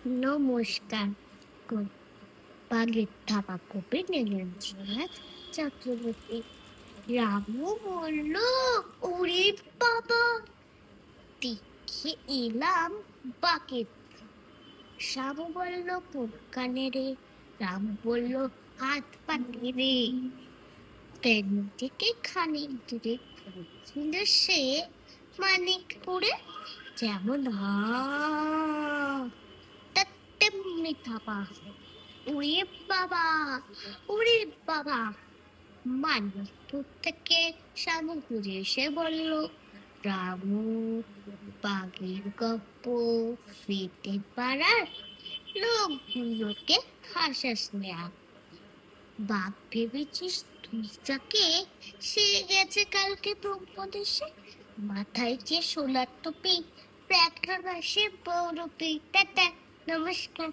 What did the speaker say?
নমস্কার। বাঘের থাবা কবি নীরেন্দ্রনাথ চক্রবর্তী। রামু বলল, ওরে বাবা, দেখে এলাম বাঘের। শ্যামু বলল, কোন কানে রে? রামু বলল, হাত পাতে রে। ট্রেন থেকে খানিক দূরে পড়েছিল সে মানিকপুরে। যেমন হা তেমনি থাবা। ওরে বাবা, ওরে বাবা। মানিকপুর থেকে শামু ঘুরে এসে বলল, রামু, বাঘের গপ্প ফেটে পাড়ার লোকগুলোকে হাসাস নেয়া। বাঘ ভেবেছিস তুই তাকে? সে গেছে কালকে ব্রহ্মদেশে। মাথায় যে সোলার টুপি, প্যাকড়া বাসে বড় টাটা। নমস্কার।